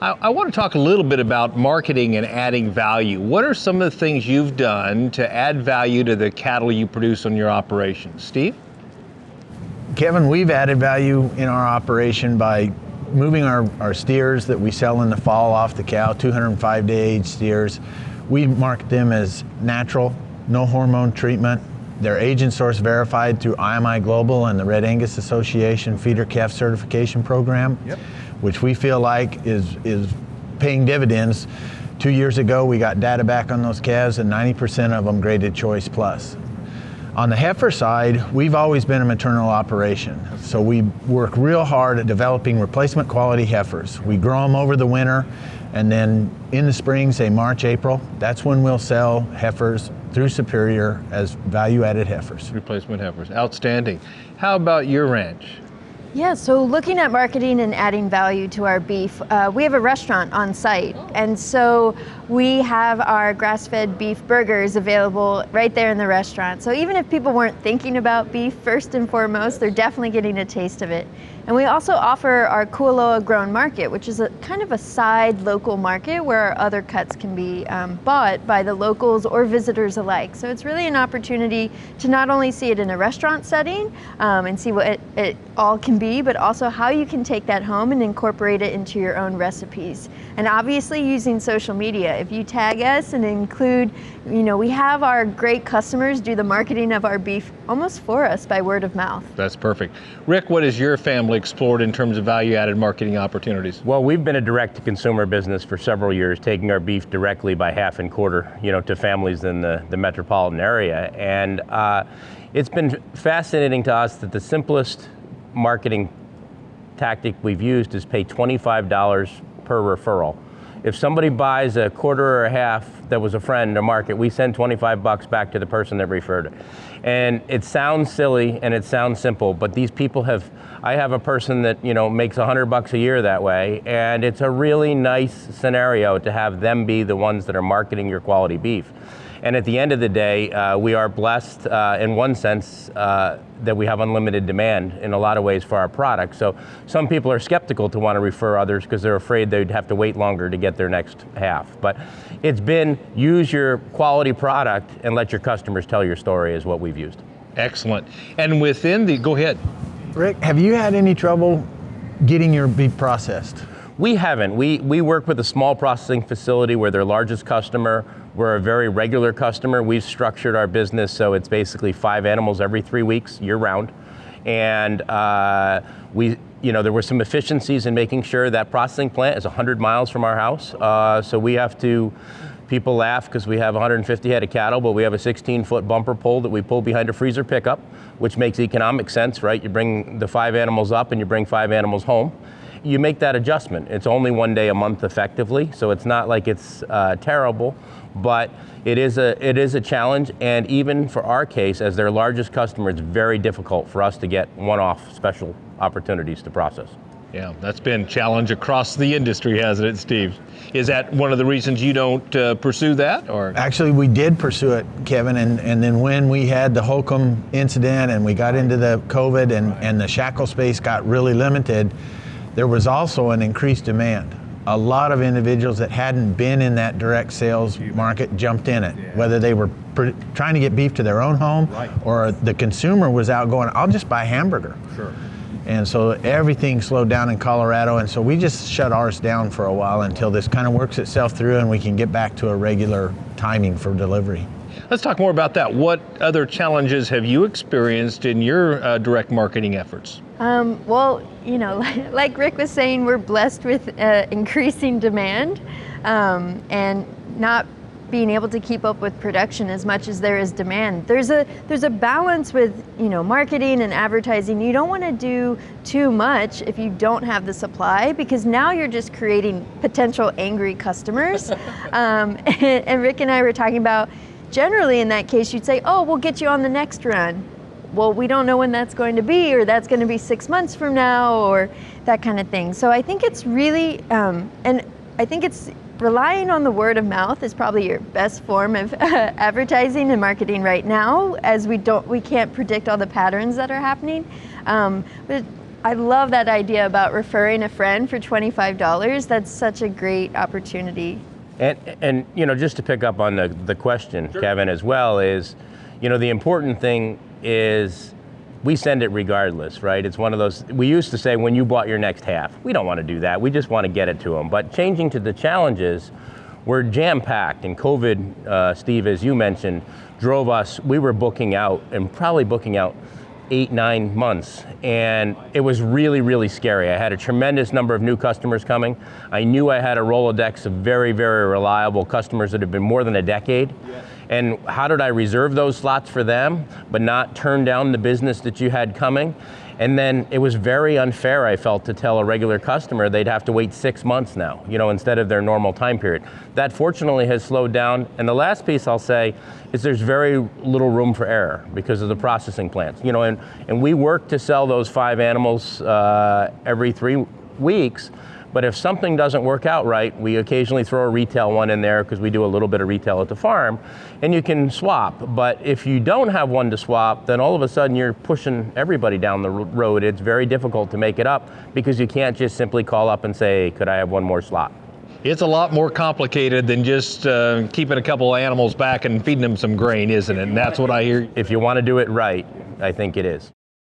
I want to talk a little bit about marketing and adding value. What are some of the things you've done to add value to the cattle you produce on your operation? Steve? Kevin, we've added value in our operation by moving our steers that we sell in the fall off the cow, 205-day age steers. We market them as natural, no hormone treatment. They're agent source verified through IMI Global and the Red Angus Association feeder calf certification program, which we feel like is paying dividends. 2 years ago, we got data back on those calves and 90% of them graded Choice Plus. On the heifer side, we've always been a maternal operation. So we work real hard at developing replacement quality heifers. We grow them over the winter, and then in the spring, say March, April, that's when we'll sell heifers through Superior as value-added heifers. Replacement heifers, outstanding. How about your ranch? Yeah, so looking at marketing and adding value to our beef, we have a restaurant on site, and so we have our grass-fed beef burgers available right there in the restaurant. So even if people weren't thinking about beef first and foremost, they're definitely getting a taste of it. And we also offer our Kualoa grown market, which is a kind of a side local market where our other cuts can be bought by the locals or visitors alike. So it's really an opportunity to not only see it in a restaurant setting and see what it all can be, but also how you can take that home and incorporate it into your own recipes. And obviously using social media. If you tag us and include, we have our great customers do the marketing of our beef almost for us by word of mouth. That's perfect. Rick, what has your family explored in terms of value-added marketing opportunities? Well, we've been a direct-to-consumer business for several years, taking our beef directly by half and quarter, to families in the metropolitan area. And it's been fascinating to us that the simplest marketing tactic we've used is pay $25 per referral. If somebody buys a quarter or a half that was a friend or market, we send 25 bucks back to the person that referred it. And it sounds silly and it sounds simple, but these people I have a person that, makes 100 bucks a year that way, and it's a really nice scenario to have them be the ones that are marketing your quality beef. And at the end of the day, we are blessed in one sense that we have unlimited demand in a lot of ways for our product. So some people are skeptical to want to refer others because they're afraid they'd have to wait longer to get their next half. But it's been use your quality product and let your customers tell your story is what we've used. Excellent. And go ahead. Rick, have you had any trouble getting your beef processed? We haven't. We work with a small processing facility where their largest customer. We're a very regular customer. We've structured our business so it's basically 5 animals every 3 weeks, year round. And there were some efficiencies in making sure that processing plant is 100 miles from our house. So we have to, people laugh because we have 150 head of cattle, but we have a 16-foot bumper pole that we pull behind a freezer pickup, which makes economic sense, right? You bring the 5 animals up and you bring 5 animals home. You make that adjustment. It's only 1 day a month effectively, so it's not like it's terrible, but it is a challenge. And even for our case, as their largest customer, it's very difficult for us to get one-off special opportunities to process. Yeah, that's been a challenge across the industry, hasn't it, Steve? Is that one of the reasons you don't pursue that? Or Actually, we did pursue it, Kevin, and then when we had the Holcomb incident and we got into the COVID and the shackle space got really limited, there was also an increased demand. A lot of individuals that hadn't been in that direct sales market jumped in it, whether they were trying to get beef to their own home or the consumer was out going, I'll just buy a hamburger. Sure. And so everything slowed down in Colorado, and so we just shut ours down for a while until this kind of works itself through and we can get back to a regular timing for delivery. Let's talk more about that. What other challenges have you experienced in your direct marketing efforts? Well, like Rick was saying, we're blessed with increasing demand and not being able to keep up with production as much as there is demand. There's a balance with marketing and advertising. You don't want to do too much if you don't have the supply, because now you're just creating potential angry customers. And Rick and I were talking about, generally in that case, you'd say, oh, we'll get you on the next run. Well, we don't know when that's going to be, or that's going to be 6 months from now, or that kind of thing. So I think it's really, and I think it's relying on the word of mouth is probably your best form of advertising and marketing right now, as we can't predict all the patterns that are happening. But I love that idea about referring a friend for $25. That's such a great opportunity. And you know, just to pick up on the question, sure, Kevin, as well, is, you know, the important thing is we send it regardless, right? It's one of those, we used to say, when you bought your next half. We don't want to do that. We just want to get it to them. But changing to the challenges, we're jam-packed, and COVID, Steve, as you mentioned, drove us, we were booking out, and probably booking out 8-9 months, and it was really, really scary. I had a tremendous number of new customers coming. I knew I had a Rolodex of very, very reliable customers that had been more than a decade. Yes. And how did I reserve those slots for them, but not turn down the business that you had coming? And then it was very unfair, I felt, to tell a regular customer they'd have to wait 6 months now, you know, instead of their normal time period. That fortunately has slowed down. And the last piece I'll say is there's very little room for error because of the processing plants. You know, and we work to sell those 5 animals every 3 weeks. But if something doesn't work out right, we occasionally throw a retail one in there because we do a little bit of retail at the farm, and you can swap. But if you don't have one to swap, then all of a sudden you're pushing everybody down the road. It's very difficult to make it up because you can't just simply call up and say, hey, could I have one more slot? It's a lot more complicated than just keeping a couple of animals back and feeding them some grain, isn't it? And that's what I hear. If you want to do it right, I think it is.